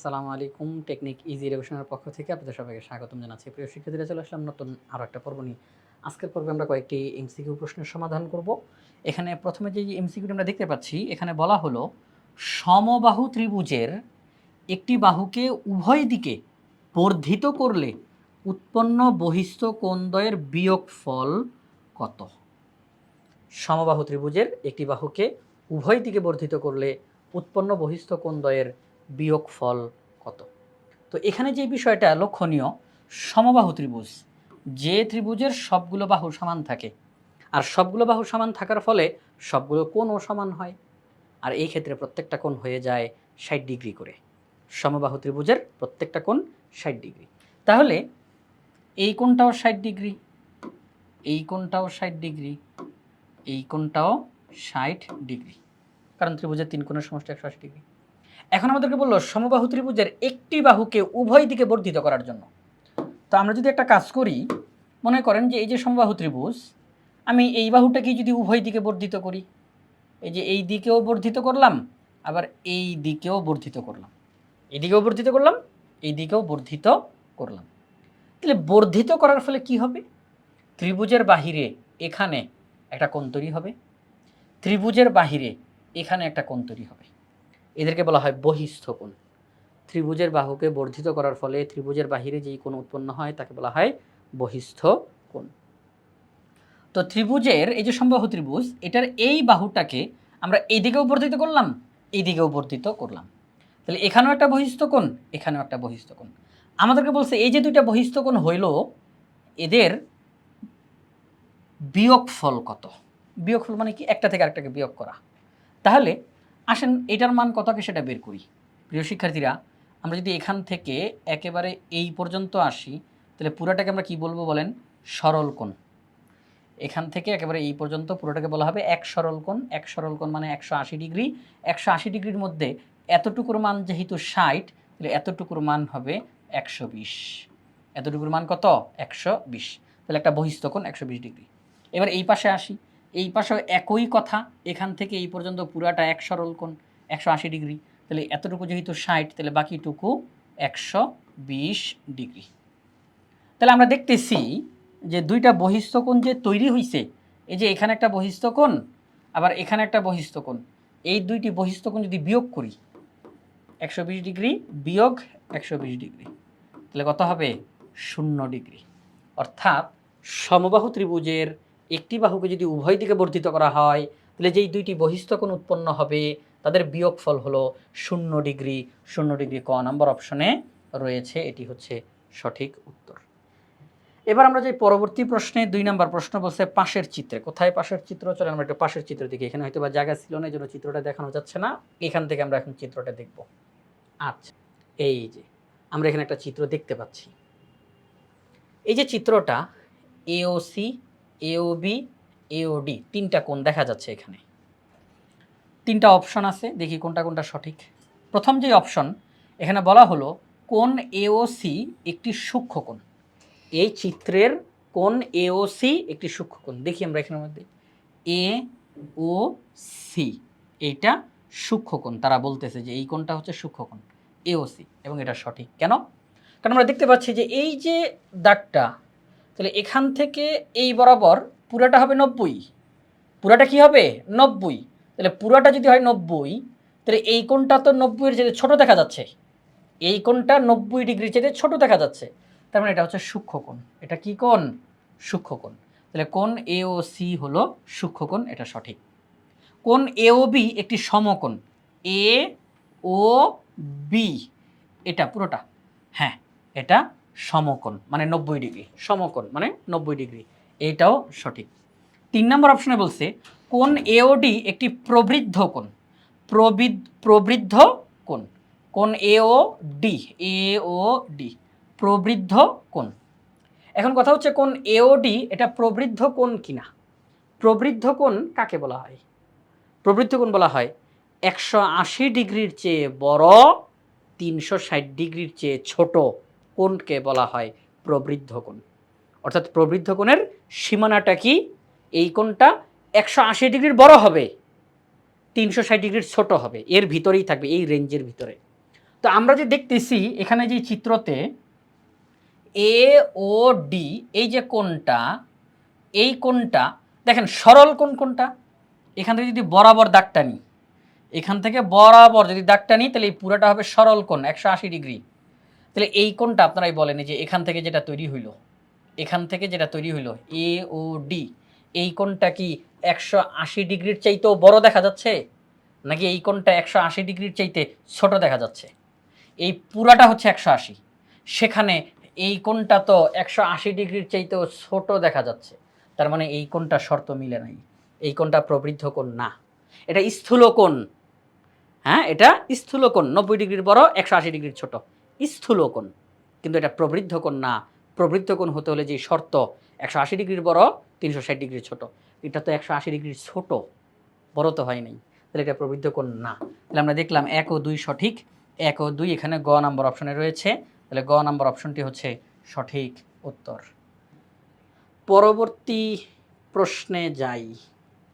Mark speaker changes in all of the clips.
Speaker 1: আসসালামু আলাইকুম। Technique easy এডুকেশনের পক্ষ থেকে আপনাদের সবাইকে স্বাগতম জানাচ্ছি। প্রিয় শিক্ষার্থীরা, চলে আসলাম নতুন আরও একটা পর্ব নিয়ে। আজকের পর্বে আমরা কয়েকটি এমসিকিউ প্রশ্নের সমাধান করব। এখানে প্রথমে যে এমসিকিউটি আমরা দেখতে পাচ্ছি, এখানে বলা হলো সমবাহু ত্রিভুজের একটি বাহুকে উভয় দিকে বর্ধিত করলে উৎপন্ন বহিস্থ কোণদ্বয়ের বিয়োগফল কত? সমবাহু ত্রিভুজের একটি বাহুকে উভয় দিকে বর্ধিত করলে উৎপন্ন বহিস্থ কোণদ্বয়ের বিয়োগফল কত? তো এখানে যে বিষয়টা লক্ষণীয়, সমবাহু ত্রিভুজ, যে ত্রিভুজের সবগুলো বাহু সমান থাকে, আর সবগুলো বাহু সমান থাকার ফলে সবগুলো কোণও সমান হয়, আর এই ক্ষেত্রে প্রত্যেকটা কোণ হয়ে যায় ৬০ ডিগ্রি করে। সমবাহু ত্রিভুজের প্রত্যেকটা কোণ ৬০ ডিগ্রি। তাহলে এই কোণটাও ৬০ ডিগ্রি, এই কোণটাও ৬০ ডিগ্রি, এই কোণটাও ৬০ ডিগ্রি, কারণ ত্রিভুজের তিন কোণের সমষ্টি ১৮০ ডিগ্রি। এখন আমাদেরকে বললো সমবাহু ত্রিভুজের একটি বাহুকে উভয় দিকে বর্ধিত করার জন্য। তো আমরা যদি একটা কাজ করি, মনে করেন যে এই যে সমবাহু ত্রিভুজ, আমি এই বাহুটাকে যদি উভয় দিকে বর্ধিত করি, এই যে এই দিকেও বর্ধিত করলাম, আবার এই দিকেও বর্ধিত করলাম, এই দিকেও বর্ধিত করলাম, এই দিকেও বর্ধিত করলাম, তাহলে বর্ধিত করার ফলে কি হবে? ত্রিভুজের বাহিরে এখানে একটা কোণ তৈরি হবে, ত্রিভুজের বাহিরে এখানে একটা কোণ তৈরি হবে। এদেরকে বলা হয় বহিস্থ কোণ। ত্রিভুজের বাহুকে বর্ধিত করার ফলে ত্রিভুজের বাহিরে যেই কোণ উৎপন্ন হয় তাকে বলা হয় বহিস্থ কোণ। তো ত্রিভুজের এই যে সমবাহু ত্রিভুজ, এটার এই বাহুটাকে আমরা এইদিকেও বর্ধিত করলাম, এইদিকেও বর্ধিত করলাম, তাহলে এখানেও একটা বহিস্থ কোণ, এখানেও একটা বহিস্থ কোণ। আমাদেরকে বলছে এই যে দুইটা বহিস্থ কোণ হইল, এদের বিয়োগফল কত? বিয়োগফল মানে কি? একটা থেকে আরেকটাকে বিয়োগ করা। তাহলে আসেন এটার মান কত আগে সেটা বের করি। প্রিয় শিক্ষার্থীরা, আমরা যদি এখান থেকে একেবারে এই পর্যন্ত আসি, তাহলে পুরোটাকে আমরা কি বলবো বলেন? সরল কোণ। এখান থেকে একেবারে এই পর্যন্ত পুরোটাকে বলা হবে এক সরল কোণ। এক সরল কোণ মানে ১৮০ ডিগ্রি। ১৮০ ডিগ্রির মধ্যে এতটুকুর মান যেহেতু ৬০, তাহলে এতটুকুর মান হবে ১২০। এতটুকুর মান কত? ১২০। তাহলে একটা বহিস্থ কোণ ১২০ ডিগ্রি। এবার এই পাশে আসি, এই পাশেও একই কথা, এখান থেকে এই পর্যন্ত পুরাটা এক সরল কোণ ১৮০ ডিগ্রি। তাহলে এতটুকু যেহেতু ৬০, তাহলে বাকিটুকু ১২০ ডিগ্রি। তাহলে আমরা দেখতেছি যে দুইটা বহিস্থ কোণ যে তৈরি হইছে, এই যে এখানে একটা বহিস্থ কোণ, আবার এখানে একটা বহিস্থ কোণ, এই দুইটি বহিস্থ কোণ যদি বিয়োগ করি, ১২০ ডিগ্রি বিয়োগ ১২০ ডিগ্রি, তাহলে কত হবে? ০ ডিগ্রি। অর্থাৎ সমবাহু ত্রিভুজের একটি বাহুকে যদি উভয় দিকে বর্ধিত করা হয়, তাহলে যেই দুইটি বহিস্থ কোণ উৎপন্ন হবে তাদের বিয়োগফল হলো ০ ডিগ্রি। ০ ডিগ্রি ক নম্বর অপশনে রয়েছে, এটি হচ্ছে সঠিক উত্তর। এবার আমরা যে পরবর্তী প্রশ্নে ২ নম্বর প্রশ্ন বলছে পাশের চিত্রে। কোথায় পাশের চিত্র? চলে আমরা একটু পাশের চিত্র দেখি। এখানে হয়তো বা জায়গা ছিল না, এই জন্য চিত্রটা দেখানো যাচ্ছে না। এখান থেকে আমরা এখন চিত্রটা দেখব। আচ্ছা, এই যে আমরা এখানে একটা চিত্র দেখতে পাচ্ছি। এই যে চিত্রটা, এওসি, এওবি, এওডি, তিনটা কোণ দেখা যাচ্ছে এখানে। তিনটা অপশন আছে, দেখি কোনটা কোনটা সঠিক। প্রথম যে অপশন, এখানে বলা হলো কোণ এওসি একটি সূক্ষ্মকোণ। এই চিত্রের কোণ এওসি একটি সূক্ষ্মকোণ। দেখি আমরা এখানের মধ্যে এ ও সি, এইটা সূক্ষ্মকোণ। তারা বলতেছে যে এই কোণটা হচ্ছে সূক্ষ্মকোণ এওসি, এবং এটা সঠিক। কেন? কারণ আমরা দেখতে পাচ্ছি যে এই যে দাগটা, তাহলে এখান থেকে এই বরাবর পুরাটা হবে ৯০। পুরাটা কি হবে? ৯০। তাহলে পুরাটা যদি হয় ৯০, তাহলে এই কোণটা তো ৯০-এর চেয়ে ছোট দেখা যাচ্ছে। এই কোণটা ৯০ ডিগ্রির চেয়ে ছোট দেখা যাচ্ছে, তার মানে এটা হচ্ছে সূক্ষ্মকোণ। এটা কি কোণ? সূক্ষ্মকোণ। তাহলে কোণ এ ও সি হলো সূক্ষ্মকোণ, এটা সঠিক। কোণ এ ও বি একটি সমকোণ। এ ও বি, এটা পুরোটা, হ্যাঁ এটা সমকোণ মানে ৯০ ডিগ্রি। সমকোণ মানে ৯০ ডিগ্রি, এইটাও সঠিক। ৩ নম্বর অপশনে বলছে কোণ এওডি একটি প্রবৃদ্ধ কোণ। প্রবৃদ্ধ কোণ। কোণ এওডি, এওডি প্রবৃদ্ধ কোণ। এখন কথা হচ্ছে কোণ এওডি এটা প্রবৃদ্ধ কোণ কিনা। প্রবৃদ্ধ কোণ কাকে বলা হয়? প্রবৃদ্ধ কোণ বলা হয় ১৮০ ডিগ্রির চেয়ে বড়, ৩৬০ ডিগ্রির চেয়ে ছোট কোণকে বলা হয় প্রবৃদ্ধ কোণ। অর্থাৎ প্রবৃদ্ধ কোণের সীমানাটা কি? এই কোণটা ১৮০ ডিগ্রির বড় হবে, ৩৬০ ডিগ্রির ছোট হবে, এর ভিতরেই থাকবে, এই রেঞ্জের ভিতরে। তো আমরা যে দেখতেছি এখানে যে চিত্রতে এ ও ডি, এই যে কোণটা, এই কোণটা দেখেন সরল কোণ কোনটা? এখান থেকে যদি বরাবর দাগটা নিই, এখান থেকে বরাবর যদি দাগটা নিই, তাহলে এই পুরোটা হবে সরল কোণ 180 ডিগ্রি। তাহলে এই কোণটা আপনারাই বলেন, যে এখান থেকে যেটা তৈরি হইল, এখান থেকে যেটা তৈরি হইল এ ও ডি, এই কোণটা কি 180 ডিগ্রির চাইতেও বড় দেখা যাচ্ছে, নাকি এই কোণটা 180 ডিগ্রির চাইতে ছোট দেখা যাচ্ছে? এই পুরাটা হচ্ছে 180, সেখানে এই কোণটা তো 180 ডিগ্রির চাইতেও ছোট দেখা যাচ্ছে। তার মানে এই কোণটা শর্ত মিলে নাই, এই কোণটা প্রবৃদ্ধ কোণ না, এটা স্থূল কোণ। হ্যাঁ, এটা স্থূল কোণ, 90 ডিগ্রির বড়, 180 ডিগ্রির ছোট, স্থূল কোণ। কিন্তু এটা প্রবৃদ্ধ কোণ না। প্রবৃদ্ধ কোণ হতে হলে যে শর্ত 180 ডিগ্রির বড়, 360 ডিগ্রির ছোট, এটা তো 180 ডিগ্রির ছোট, বড় তো হয় নাই, তাহলে এটা প্রবৃদ্ধ কোণ না। তাহলে আমরা দেখলাম 1 ও 2 সঠিক, 1 ও 2 এখানে গ নাম্বার অপশনে রয়েছে, তাহলে গ নাম্বার অপশনটি হচ্ছে সঠিক উত্তর। পরবর্তী প্রশ্নে যাই।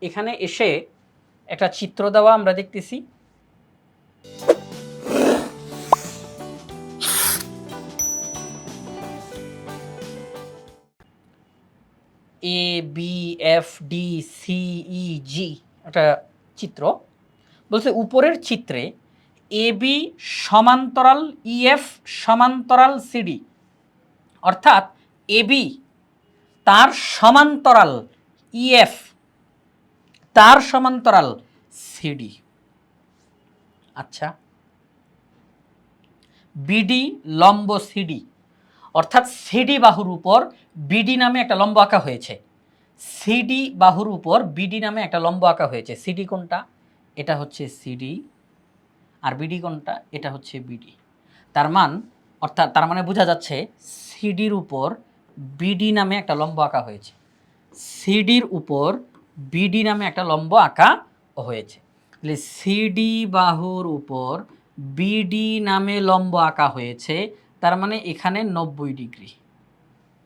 Speaker 1: এখানে এসে একটা চিত্র দেওয়া আমরা দেখতেছি, A B F D C E G একটা চিত্র। বলছে উপরের চিত্রে এ বি সমান্তরাল ইএফ সমান্তরাল সিডি, অর্থাৎ এ বি তার সমান্তরাল ইএফ তার সমান্তরাল সিডি। আচ্ছা, বিডি লম্ব সিডি, অর্থাৎ সিডি বাহুর উপর বিডি নামে একটা লম্ব আঁকা হয়েছে। সিডি বাহুর উপর বিডি নামে একটা লম্ব আঁকা হয়েছে। সিডি কোনটা? এটা হচ্ছে সিডি, আর বিডি কোনটা? এটা হচ্ছে বিডি। তার মানে বোঝা যাচ্ছে সিডির উপর বিডি নামে একটা লম্ব আঁকা হয়েছে। সিডির উপর বিডি নামে একটা লম্ব আঁকা হয়েছে। তাহলে সিডি বাহুর উপর বিডি নামে লম্ব আঁকা হয়েছে, তার মানে এখানে 90 ডিগ্রি,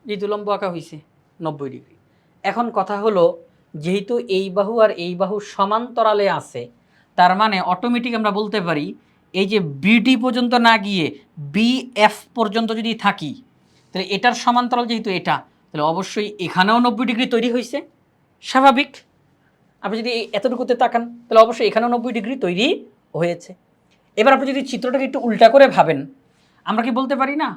Speaker 1: যেহেতু লম্ব আঁকা হয়েছে 90 ডিগ্রি। এখন কথা হলো, যেহেতু এই বাহু আর এই বাহু সমান্তরালে আছে, তার মানে অটোমেটিক আমরা বলতে পারি এই যে বিডি পর্যন্ত না গিয়ে বিএফ পর্যন্ত যদি থাকি, তাহলে এটার সমান্তরাল যেহেতু এটা, তাহলে অবশ্যই এখানেও 90 ডিগ্রি তৈরি হয়েছে, স্বাভাবিক। আপনি যদি এতটুকুতে তাকান, তাহলে অবশ্যই এখানেও 90 ডিগ্রি তৈরি হয়েছে। এবার আপনি যদি চিত্রটাকে একটু উল্টা করে ভাবেন, আমরা কি বলতে পারি না,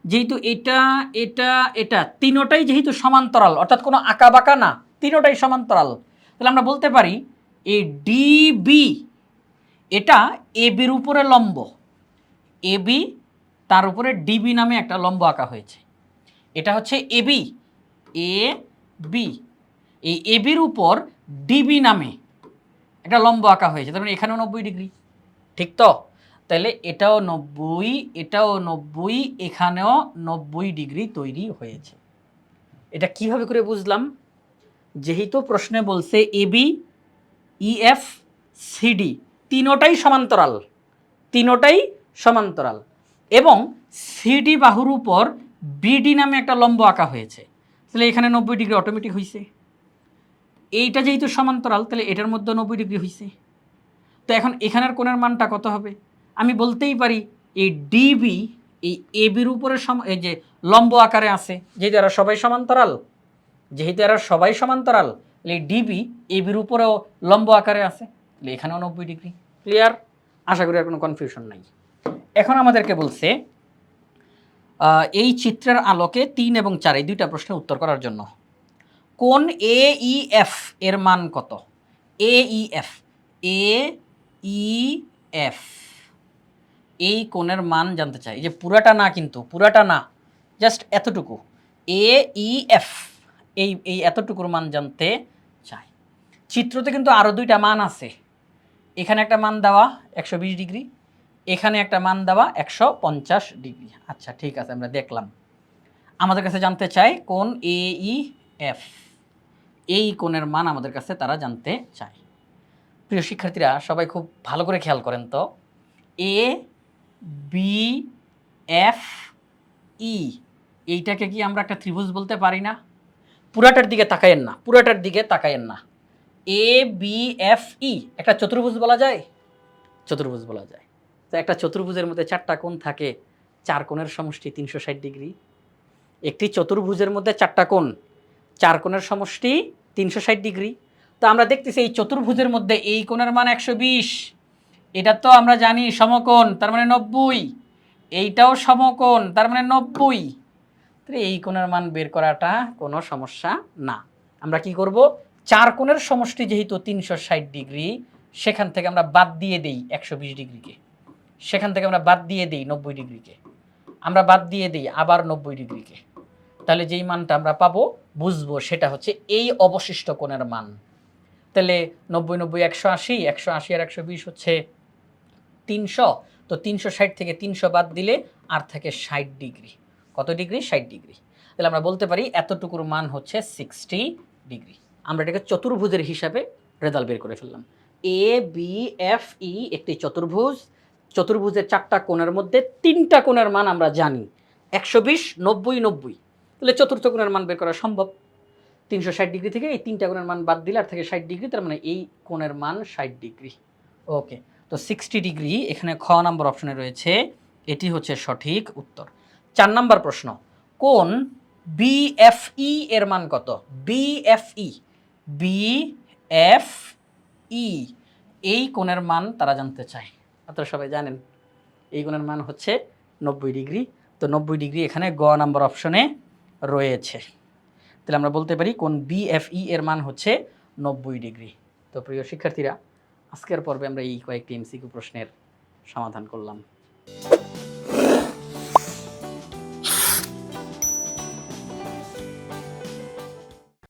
Speaker 1: যেহেতু এটা এটা এটা তিনোটাই যেহেতু সমান্তরাল, অর্থাৎ কোনো আঁকা বাঁকা না, তিনোটাই সমান্তরাল, তাহলে আমরা বলতে পারি এই ডিবি এটা এ বির উপরে লম্ব, এ বি তার উপরে ডিবি নামে একটা লম্ব আঁকা হয়েছে। এটা হচ্ছে এ বি, এ বি, এই এ বির উপর ডিবি নামে একটা লম্ব আঁকা হয়েছে, তার মানে এখানেও 90 ডিগ্রি, ঠিক তো? তাহলে এটাও 90, এটাও 90, এখানেও 90 ডিগ্রি তৈরি হয়েছে। এটা কিভাবে করে বুঝলাম? যেহেতু প্রশ্নে বলছে এবি ইএফ সিডি তিনোটাই সমান্তরাল, তিনোটাই সমান্তরাল, এবং সিডি বাহুর উপর বিডি নামে একটা লম্ব আঁকা হয়েছে, তাহলে এখানে 90 ডিগ্রি অটোমেটিক হয়েছে। এইটা যেহেতু সমান্তরাল, তাহলে এটার মধ্যে 90 ডিগ্রি হয়েছে। তো এখন এখানের কোণের মানটা কত হবে? আমি বলতেই পারি এই ডিবি এই এ বির উপরে এই যে লম্ব আকারে আছে, যেহেতু এরা সবাই সমান্তরাল, যেহেতু এরা সবাই সমান্তরাল, তাহলে এই ডিবি এ বির উপরেও লম্ব আকারে আছে, তাহলে এখানেও 90 ডিগ্রি। ক্লিয়ার? আশা করি আর কোনো কনফিউশন নাই। এখন আমাদেরকে বলছে এই চিত্রের আলোকে 3 এবং 4 এই দুইটা প্রশ্নের উত্তর করার জন্য কোন এ ই এফ এর মান কত? এ ই এফ, এ ই এফ, এই কোণের মান জানতে চাই। এই যে পুরাটা না, কিন্তু পুরাটা না, জাস্ট এতটুকু, এ ই এফ, এই এতটুকুর মান জানতে চাই। চিত্রতে কিন্তু আরও দুইটা মান আছে, এখানে একটা মান দেওয়া 120 ডিগ্রি, এখানে একটা মান দেওয়া 150 ডিগ্রি। আচ্ছা ঠিক আছে, আমরা দেখলাম। আমাদের কাছে জানতে চাই কোন এ ই এফ, এই কোণের মান আমাদের কাছে তারা জানতে চায়। প্রিয় শিক্ষার্থীরা সবাই খুব ভালো করে খেয়াল করেন তো, এ বি এফ ই, এইটাকে কি আমরা একটা ত্রিভুজ বলতে পারি না? পুরাটার দিকে তাকায়েন না, পুরাটার দিকে তাকায়েন না। এ বি এফ ই একটা চতুর্ভুজ বলা যায়? চতুর্ভুজ বলা যায়। তো একটা চতুর্ভুজের মধ্যে 4টা কোণ থাকে, 4 কোণের সমষ্টি 360 ডিগ্রি। একটি চতুর্ভুজের মধ্যে 4টা কোণ, 4 কোণের সমষ্টি 360 ডিগ্রি। তো আমরা দেখতেছি এই চতুর্ভুজের মধ্যে এই কোণের মান 120, এটা তো আমরা জানি সমকোণ, তার মানে 90, এইটাও সমকোণ, তার মানে 90। তাহলে এই কোণের মান বের করাটা কোনো সমস্যা না। আমরা কি করব, 4 কোণের সমষ্টি যেহেতু 360 ডিগ্রি, সেখান থেকে আমরা বাদ দিয়ে দেই 120 ডিগ্রিকে, সেখান থেকে আমরা বাদ দিয়ে দেই 90 ডিগ্রিকে, আমরা বাদ দিয়ে দিই আবার 90 ডিগ্রিকে। তাহলে যেই মানটা আমরা পাবো বুঝবো সেটা হচ্ছে এই অবশিষ্ট কোণের মান। তাহলে 90 90 180, 180 আর 120 হচ্ছে 300। তো 360 থেকে 300 বাদ দিলে আর থাকে 60 ডিগ্রি। কত ডিগ্রি? 60 ডিগ্রি। তাহলে আমরা বলতে পারি এতটুকুর মান হচ্ছে 60 ডিগ্রি। আমরা এটাকে চতুর্ভুজের হিসাবে রেজাল্ট বের করে ফেললাম। এ বি এফ ই একটি চতুর্ভুজ, চতুর্ভুজের 4টা কোণের মধ্যে 3টা কোণের মান আমরা জানি 120, 90, 90। তাহলে চতুর্থ কোণের মান বের করা সম্ভব। 360 ডিগ্রি থেকে এই 3টা কোণের মান বাদ দিলে আর থাকে 60 ডিগ্রি, তার মানে এই কোণের মান 60 ডিগ্রি। ওকে, তো 60 ডিগ্রি এখানে খ নম্বর অপশনে রয়েছে, এটি হচ্ছে সঠিক উত্তর। 4 নম্বর প্রশ্ন, কোণ বিএফই এর মান কত? বিএফই, বিএফই এই কোণের মান তারা জানতে চায়। আপনারা সবাই জানেন এই কোণের মান হচ্ছে 90 ডিগ্রি। তো 90 ডিগ্রি এখানে গ নম্বর অপশনে রয়েছে। তাহলে আমরা বলতে পারি কোণ বিএফই এর মান হচ্ছে 90 ডিগ্রি। তো প্রিয় শিক্ষার্থীরা, আজকের পর্বে আমরা এই কয়েকটি এমসিকিউ প্রশ্নের সমাধান করলাম।